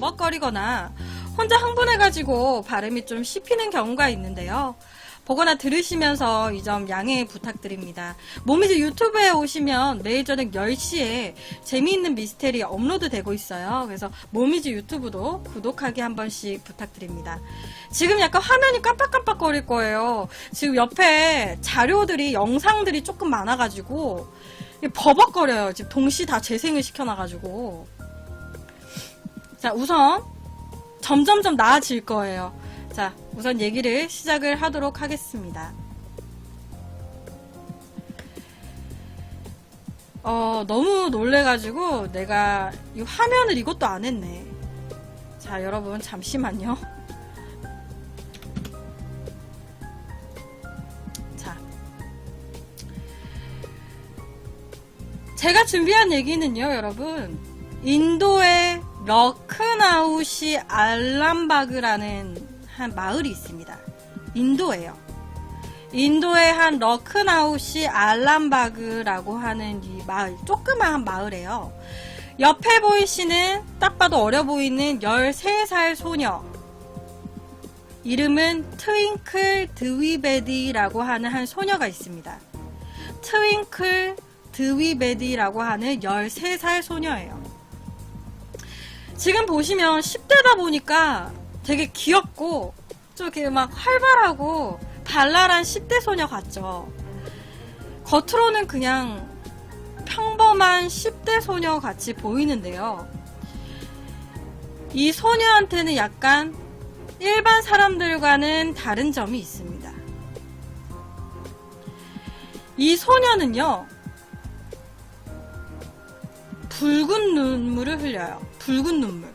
버벅거리거나 혼자 흥분해가지고 발음이 좀 씹히는 경우가 있는데요. 보거나 들으시면서 이 점 양해 부탁드립니다. 모미즈 유튜브에 오시면 매일 저녁 10시에 재미있는 미스테리 업로드 되고 있어요. 그래서 모미즈 유튜브도 구독하기 한 번씩 부탁드립니다. 지금 약간 화면이 깜빡깜빡거릴 거예요. 지금 옆에 자료들이, 영상들이 조금 많아가지고 버벅거려요. 지금 동시 다 재생을 시켜놔가지고. 자, 우선 점점점 나아질 거예요. 자, 우선 얘기를 시작을 하도록 하겠습니다. 너무 놀래가지고 내가 이 화면을 이것도 안 했네. 자, 여러분 잠시만요. 자, 제가 준비한 얘기는요, 여러분. 인도의 러크나우시 알람바그라는 한 마을이 있습니다. 인도예요. 인도의 한 러크나우시 알람바그라고 하는 이 마을, 조그마한 마을이에요. 옆에 보이시는 딱 봐도 어려 보이는 13살 소녀, 이름은 트윙클 드위베디라고 하는 한 소녀가 있습니다. 트윙클 드위베디라고 하는 13살 소녀예요. 지금 보시면 10대다 보니까 되게 귀엽고 좀 이렇게 막 활발하고 발랄한 10대 소녀 같죠. 겉으로는 그냥 평범한 10대 소녀 같이 보이는데요. 이 소녀한테는 약간 일반 사람들과는 다른 점이 있습니다. 이 소녀는요, 붉은 눈물을 흘려요. 붉은 눈물.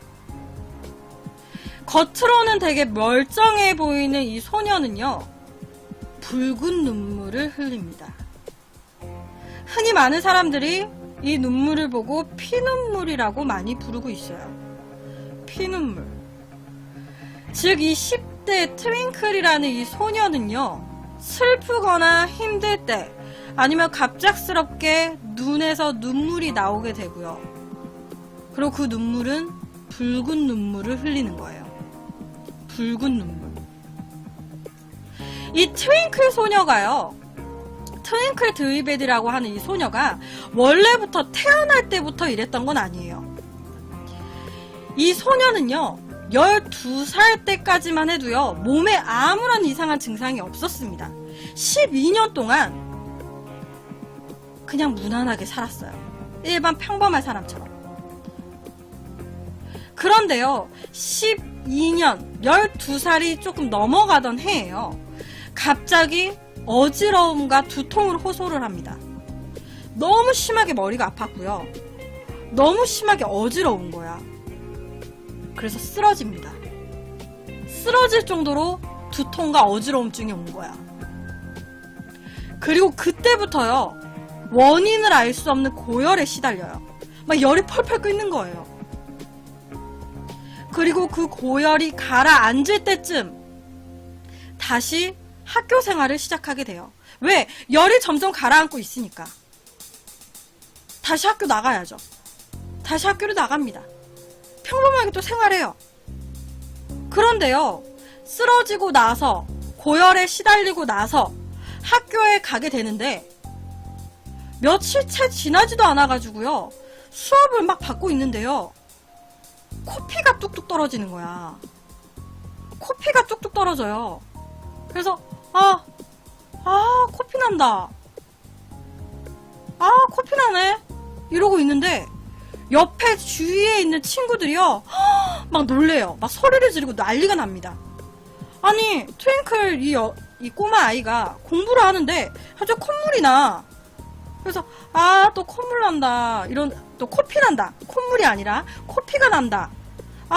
겉으로는 되게 멀쩡해 보이는 이 소녀는요, 붉은 눈물을 흘립니다. 흔히 많은 사람들이 이 눈물을 보고 피눈물이라고 많이 부르고 있어요. 피눈물. 즉, 이 10대 트윙클이라는 이 소녀는요, 슬프거나 힘들 때, 아니면 갑작스럽게 눈에서 눈물이 나오게 되고요. 그리고 그 눈물은 붉은 눈물을 흘리는 거예요. 붉은 눈물. 이 트윙클 소녀가요, 트윙클 드위베드라고 하는 이 소녀가 원래부터 태어날 때부터 이랬던 건 아니에요. 이 소녀는요, 12살 때까지만 해도요, 몸에 아무런 이상한 증상이 없었습니다. 12년 동안 그냥 무난하게 살았어요. 일반 평범한 사람처럼. 그런데요, 12년, 12살이 조금 넘어가던 해에요, 갑자기 어지러움과 두통을 호소를 합니다. 너무 심하게 머리가 아팠고요. 너무 심하게 어지러운 거야. 그래서 쓰러집니다. 쓰러질 정도로 두통과 어지러움증이 온 거야. 그리고 그때부터요, 원인을 알 수 없는 고열에 시달려요. 막 열이 펄펄 끓는 거예요. 그리고 그 고열이 가라앉을 때쯤 다시 학교 생활을 시작하게 돼요. 왜? 열이 점점 가라앉고 있으니까. 다시 학교 나가야죠. 다시 학교를 나갑니다. 평범하게 또 생활해요. 그런데요, 쓰러지고 나서, 고열에 시달리고 나서 학교에 가게 되는데, 며칠 채 지나지도 않아가지고요, 수업을 막 받고 있는데요, 코피가 뚝뚝 떨어지는 거야. 코피가 뚝뚝 떨어져요. 그래서 코피 난다. 코피 나네. 이러고 있는데 옆에 주위에 있는 친구들이요, 막 놀래요. 막 소리를 지르고 난리가 납니다. 아니, 트윙클 이 꼬마 아이가 공부를 하는데 갑자기 콧물이 나. 그래서 또 콧물 난다. 또 코피 난다. 콧물이 아니라 코피가 난다.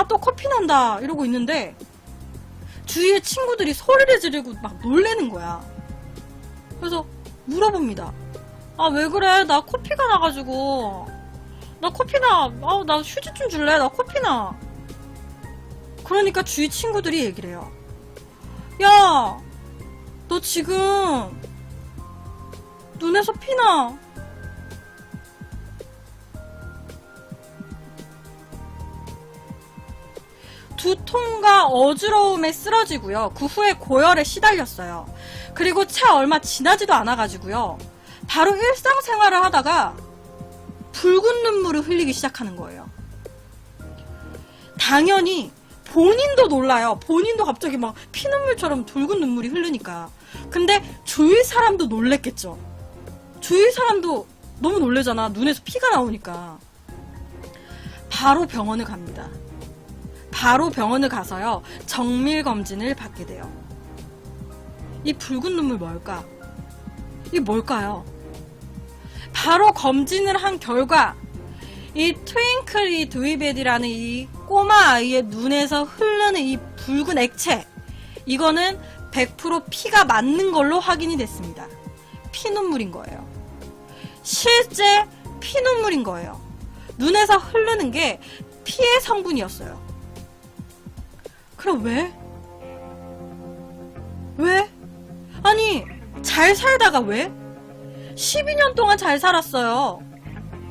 또 코피 난다. 이러고 있는데 주위에 친구들이 소리를 지르고 막 놀래는 거야. 그래서 물어봅니다. 왜 그래? 나 코피가 나가지고. 나 코피 나. 나 휴지 좀 줄래? 나 코피 나. 그러니까 주위 친구들이 얘기를 해요. 야, 너 지금 눈에서 피나. 두통과 어지러움에 쓰러지고요. 그 후에 고열에 시달렸어요. 그리고 채 얼마 지나지도 않아가지고요. 바로 일상생활을 하다가 붉은 눈물을 흘리기 시작하는 거예요. 당연히 본인도 놀라요. 본인도 갑자기 막 피눈물처럼 붉은 눈물이 흐르니까. 근데 주위 사람도 놀랬겠죠. 주위 사람도 너무 놀래잖아. 눈에서 피가 나오니까. 바로 병원을 갑니다. 바로 병원을 가서요. 정밀검진을 받게 돼요. 이 붉은 눈물 뭘까? 이게 뭘까요? 바로 검진을 한 결과 이 트윙클이 드위베디라는 이 꼬마 아이의 눈에서 흐르는 이 붉은 액체, 이거는 100% 피가 맞는 걸로 확인이 됐습니다. 피눈물인 거예요. 실제 피눈물인 거예요. 눈에서 흐르는 게 피의 성분이었어요. 그럼 왜? 왜? 아니, 잘 살다가 왜? 12년 동안 잘 살았어요.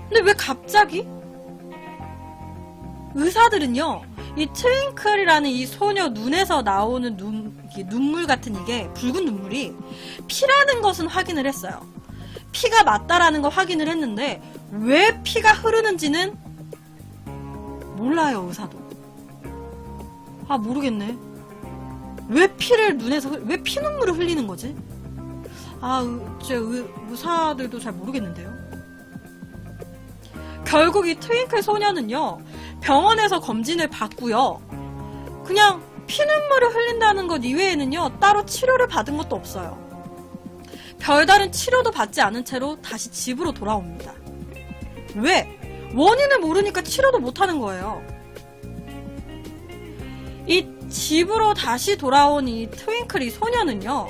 근데 왜 갑자기? 의사들은요, 이 트윙클이라는 이 소녀 눈에서 나오는 눈물 같은 이게, 붉은 눈물이 피라는 것은 확인을 했어요. 피가 맞다라는 걸 확인을 했는데, 왜 피가 흐르는지는 몰라요, 의사도. 아, 모르겠네. 왜 피를 눈에서, 왜 피눈물을 흘리는 거지? 아, 제 의사들도 잘 모르겠는데요. 결국 이 트윙클 소녀는요, 병원에서 검진을 받고요. 그냥 피눈물을 흘린다는 것 이외에는요, 따로 치료를 받은 것도 없어요. 별다른 치료도 받지 않은 채로 다시 집으로 돌아옵니다. 왜? 원인을 모르니까 치료도 못하는 거예요. 이 집으로 다시 돌아온 이 트윙클 이 소녀는요,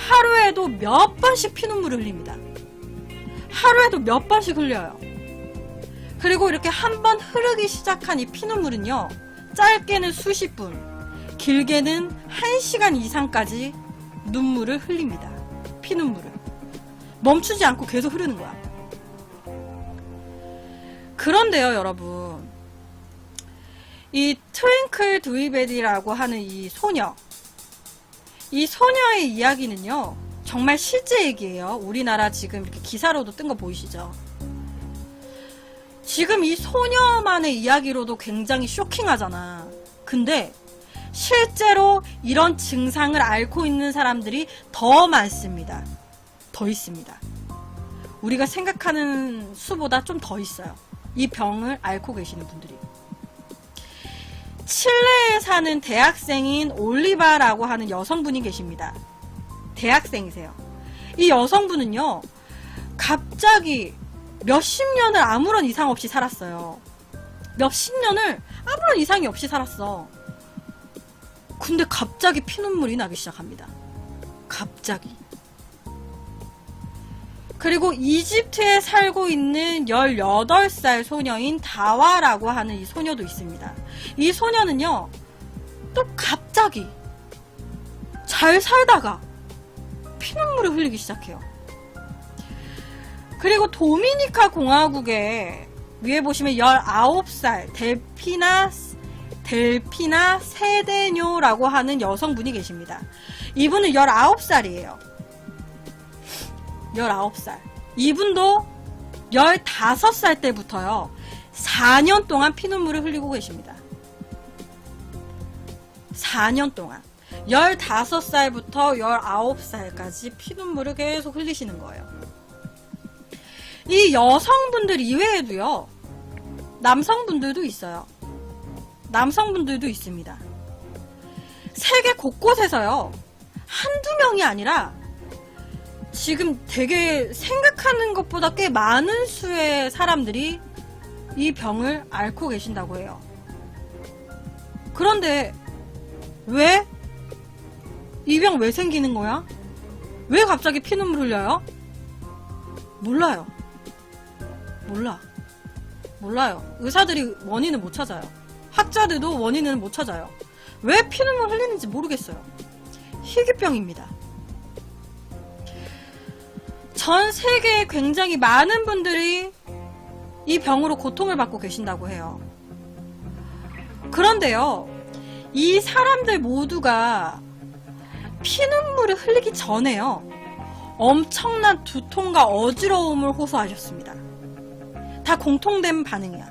하루에도 몇 번씩 피눈물을 흘립니다. 하루에도 몇 번씩 흘려요. 그리고 이렇게 한 번 흐르기 시작한 이 피눈물은요, 짧게는 수십 분, 길게는 1시간 이상까지 눈물을 흘립니다. 피눈물을. 멈추지 않고 계속 흐르는 거야. 그런데요, 여러분. 이 트윙클 드위베디라고 하는 이 소녀. 이 소녀의 이야기는요, 정말 실제 얘기예요. 우리나라 지금 이렇게 기사로도 뜬 거 보이시죠? 지금 이 소녀만의 이야기로도 굉장히 쇼킹하잖아. 근데 실제로 이런 증상을 앓고 있는 사람들이 더 많습니다. 더 있습니다. 우리가 생각하는 수보다 좀 더 있어요. 이 병을 앓고 계시는 분들이. 칠레에 사는 대학생인 올리바라고 하는 여성분이 계십니다. 대학생이세요. 이 여성분은요, 갑자기 몇십 년을 아무런 이상 없이 살았어요. 몇십 년을 아무런 이상이 없이 살았어. 근데 갑자기 피눈물이 나기 시작합니다. 갑자기. 그리고 이집트에 살고 있는 18살 소녀인 다와라고 하는 이 소녀도 있습니다. 이 소녀는요, 또 갑자기 잘 살다가 피눈물을 흘리기 시작해요. 그리고 도미니카 공화국에 위에 보시면 19살 델피나 세데뇨라고 하는 여성분이 계십니다. 이분은 19살이에요. 19살. 이분도 15살 때부터요, 4년 동안 피눈물을 흘리고 계십니다. 4년 동안. 15살부터 19살까지 피눈물을 계속 흘리시는 거예요. 이 여성분들 이외에도요, 남성분들도 있어요. 남성분들도 있습니다. 세계 곳곳에서요, 한두 명이 아니라 지금 되게 생각하는 것보다 꽤 많은 수의 사람들이 이 병을 앓고 계신다고 해요. 그런데 왜? 이 병 왜 생기는 거야? 왜 갑자기 피눈물 흘려요? 몰라요. 몰라요. 의사들이 원인을 못 찾아요. 학자들도 원인을 못 찾아요. 왜 피눈물 흘리는지 모르겠어요. 희귀병입니다. 전 세계에 굉장히 많은 분들이 이 병으로 고통을 받고 계신다고 해요. 그런데요, 이 사람들 모두가 피눈물을 흘리기 전에요, 엄청난 두통과 어지러움을 호소하셨습니다. 다 공통된 반응이야.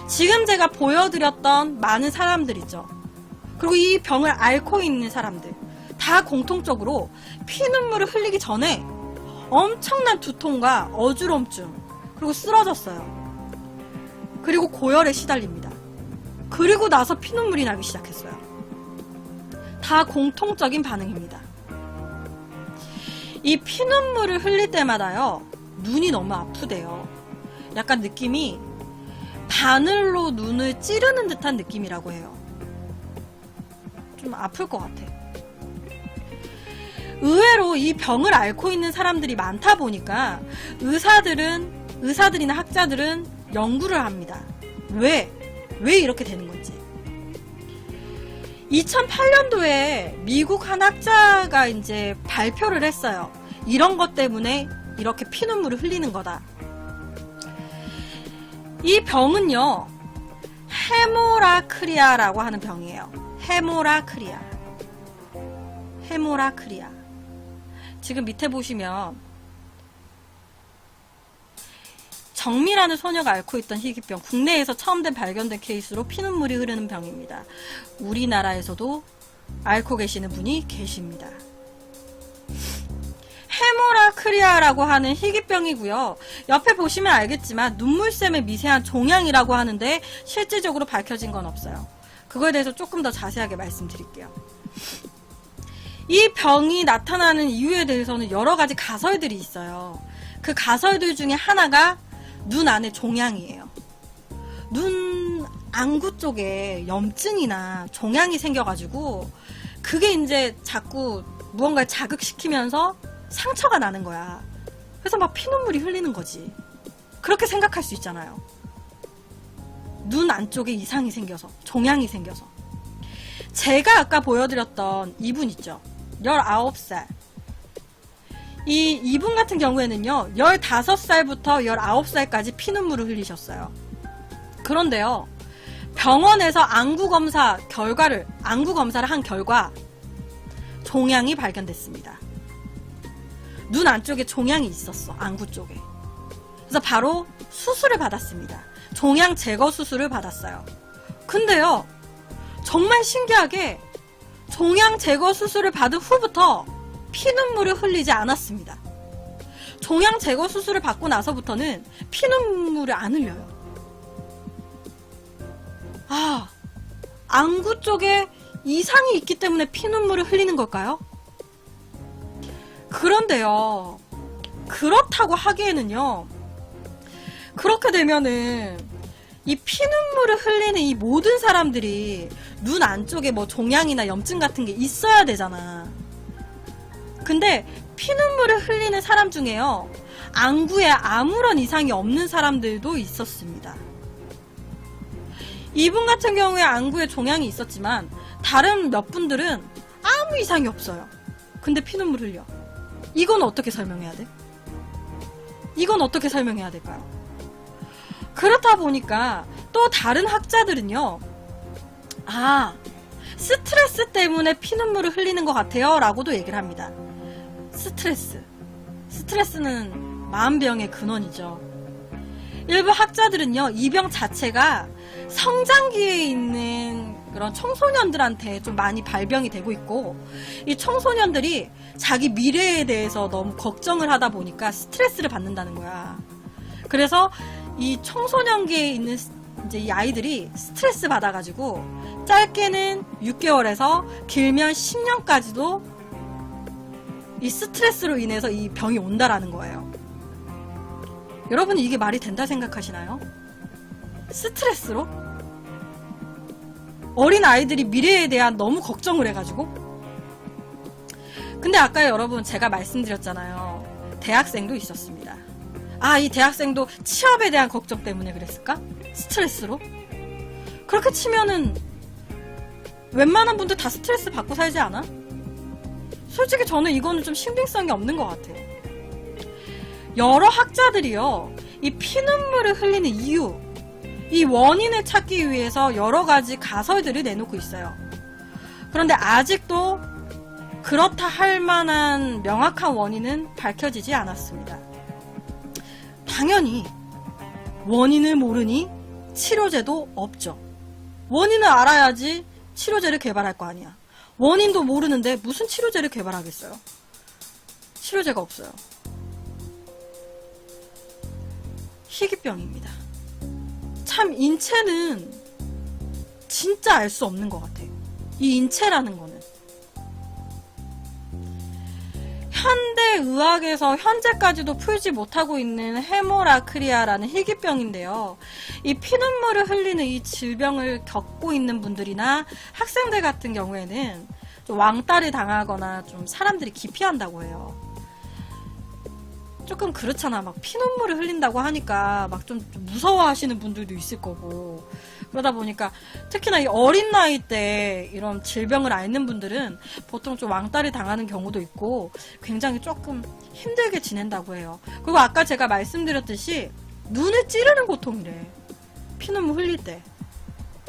지금 제가 보여드렸던 많은 사람들이죠. 그리고 이 병을 앓고 있는 사람들 다 공통적으로 피눈물을 흘리기 전에 엄청난 두통과 어지러움증, 그리고 쓰러졌어요. 그리고 고열에 시달립니다. 그리고 나서 피눈물이 나기 시작했어요. 다 공통적인 반응입니다. 이 피눈물을 흘릴 때마다요, 눈이 너무 아프대요. 약간 느낌이 바늘로 눈을 찌르는 듯한 느낌이라고 해요. 좀 아플 것 같아. 의외로 이 병을 앓고 있는 사람들이 많다 보니까 의사들이나 학자들은 연구를 합니다. 왜 이렇게 되는 건지. 2008년도에 미국 한 학자가 이제 발표를 했어요. 이런 것 때문에 이렇게 피눈물을 흘리는 거다. 이 병은요, 헤모라크리아라고 하는 병이에요. 헤모라크리아. 지금 밑에 보시면 정미라는 소녀가 앓고 있던 희귀병, 국내에서 처음 발견된 케이스로 피눈물이 흐르는 병입니다. 우리나라에서도 앓고 계시는 분이 계십니다. 헤모라크리아라고 하는 희귀병이고요. 옆에 보시면 알겠지만 눈물샘의 미세한 종양이라고 하는데 실질적으로 밝혀진 건 없어요. 그거에 대해서 조금 더 자세하게 말씀드릴게요. 이 병이 나타나는 이유에 대해서는 여러 가지 가설들이 있어요. 그 가설들 중에 하나가 눈 안에 종양이에요. 눈 안구 쪽에 염증이나 종양이 생겨가지고 그게 이제 자꾸 무언가를 자극시키면서 상처가 나는 거야. 그래서 막 피눈물이 흘리는 거지. 그렇게 생각할 수 있잖아요. 눈 안쪽에 이상이 생겨서, 종양이 생겨서. 제가 아까 보여드렸던 이분 있죠. 19살. 이분 같은 경우에는요, 15살부터 19살까지 피눈물을 흘리셨어요. 그런데요, 병원에서 안구 검사를 한 결과 종양이 발견됐습니다. 눈 안쪽에 종양이 있었어, 안구 쪽에. 그래서 바로 수술을 받았습니다. 종양 제거 수술을 받았어요. 근데요, 정말 신기하게 종양 제거 수술을 받은 후부터 피눈물을 흘리지 않았습니다. 종양 제거 수술을 받고 나서부터는 피눈물을 안 흘려요. 아, 안구 쪽에 이상이 있기 때문에 피눈물을 흘리는 걸까요? 그런데요, 그렇다고 하기에는요, 그렇게 되면은 이 피눈물을 흘리는 이 모든 사람들이 눈 안쪽에 뭐 종양이나 염증 같은 게 있어야 되잖아. 근데 피눈물을 흘리는 사람 중에요, 안구에 아무런 이상이 없는 사람들도 있었습니다. 이분 같은 경우에 안구에 종양이 있었지만 다른 몇 분들은 아무 이상이 없어요. 근데 피눈물 흘려. 이건 어떻게 설명해야 돼? 이건 어떻게 설명해야 될까요? 그렇다 보니까 또 다른 학자들은요, 아, 스트레스 때문에 피눈물을 흘리는 것 같아요 라고도 얘기를 합니다. 스트레스는 마음병의 근원이죠. 일부 학자들은요, 이 병 자체가 성장기에 있는 그런 청소년들한테 좀 많이 발병이 되고 있고, 이 청소년들이 자기 미래에 대해서 너무 걱정을 하다 보니까 스트레스를 받는다는 거야. 그래서 이 청소년기에 있는 이제 이 아이들이 스트레스 받아가지고 짧게는 6개월에서 길면 10년까지도 이 스트레스로 인해서 이 병이 온다라는 거예요. 여러분이 이게 말이 된다 생각하시나요? 스트레스로? 어린 아이들이 미래에 대한 너무 걱정을 해가지고? 근데 아까 여러분 제가 말씀드렸잖아요. 대학생도 있었습니다. 아, 이 대학생도 취업에 대한 걱정 때문에 그랬을까? 스트레스로? 그렇게 치면은 웬만한 분들 다 스트레스 받고 살지 않아? 솔직히 저는 이거는 좀 신빙성이 없는 것 같아요. 여러 학자들이요, 이 피눈물을 흘리는 이유, 이 원인을 찾기 위해서 여러 가지 가설들을 내놓고 있어요. 그런데 아직도 그렇다 할 만한 명확한 원인은 밝혀지지 않았습니다. 당연히 원인을 모르니 치료제도 없죠. 원인을 알아야지 치료제를 개발할 거 아니야. 원인도 모르는데 무슨 치료제를 개발하겠어요? 치료제가 없어요. 희귀병입니다. 참 인체는 진짜 알 수 없는 것 같아요. 이 인체라는 거는. 현대의학에서 현재까지도 풀지 못하고 있는 헤모라크리아라는 희귀병인데요. 이 피눈물을 흘리는 이 질병을 겪고 있는 분들이나 학생들 같은 경우에는 좀 왕따를 당하거나 좀 사람들이 기피한다고 해요. 조금 그렇잖아. 막 피눈물을 흘린다고 하니까 막 좀 무서워하시는 분들도 있을 거고. 그러다 보니까 특히나 이 어린 나이 때 이런 질병을 앓는 분들은 보통 좀 왕따를 당하는 경우도 있고 굉장히 조금 힘들게 지낸다고 해요. 그리고 아까 제가 말씀드렸듯이 눈을 찌르는 고통이래. 피눈물 흘릴 때.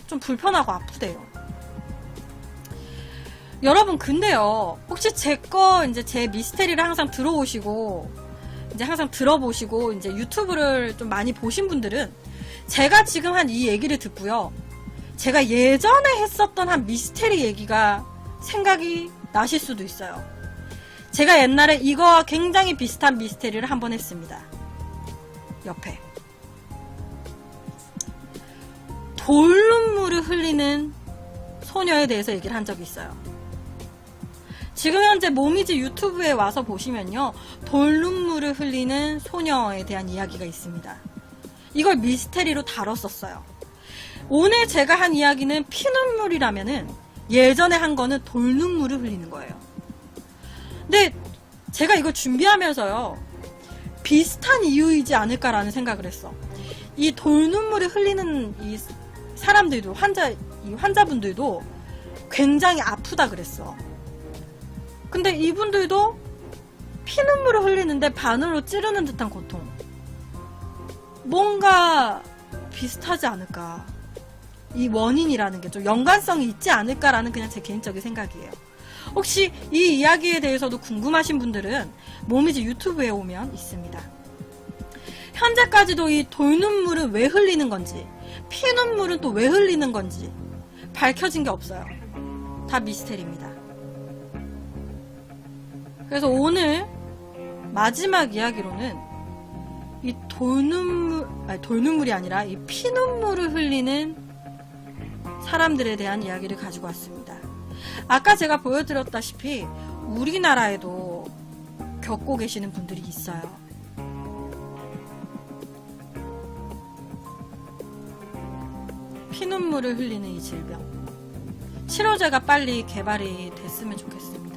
좀 불편하고 아프대요. 여러분 근데요. 혹시 이제 제 미스테리를 항상 들어오시고 이제 항상 들어보시고 이제 유튜브를 좀 많이 보신 분들은 제가 지금 한 이 얘기를 듣고요. 제가 예전에 했었던 한 미스테리 얘기가 생각이 나실 수도 있어요. 제가 옛날에 이거와 굉장히 비슷한 미스테리를 한번 했습니다. 옆에. 돌눈물을 흘리는 소녀에 대해서 얘기를 한 적이 있어요. 지금 현재 모미지 유튜브에 와서 보시면요. 돌눈물을 흘리는 소녀에 대한 이야기가 있습니다. 이걸 미스테리로 다뤘었어요. 오늘 제가 한 이야기는 피눈물이라면은 예전에 한 거는 돌눈물을 흘리는 거예요. 근데 제가 이거 준비하면서요. 비슷한 이유이지 않을까라는 생각을 했어. 이 돌눈물을 흘리는 이 사람들도 이 환자분들도 굉장히 아프다 그랬어. 근데 이분들도 피눈물을 흘리는데 바늘로 찌르는 듯한 고통. 뭔가 비슷하지 않을까. 이 원인이라는 게 좀 연관성이 있지 않을까라는 그냥 제 개인적인 생각이에요. 혹시 이 이야기에 대해서도 궁금하신 분들은 모미지 유튜브에 오면 있습니다. 현재까지도 이 돌눈물은 왜 흘리는 건지, 피눈물은 또 왜 흘리는 건지 밝혀진 게 없어요. 다 미스테리입니다. 그래서 오늘 마지막 이야기로는 이 돌눈물이 아니라 이 피눈물을 흘리는 사람들에 대한 이야기를 가지고 왔습니다. 아까 제가 보여드렸다시피 우리나라에도 겪고 계시는 분들이 있어요. 피눈물을 흘리는 이 질병. 치료제가 빨리 개발이 됐으면 좋겠습니다.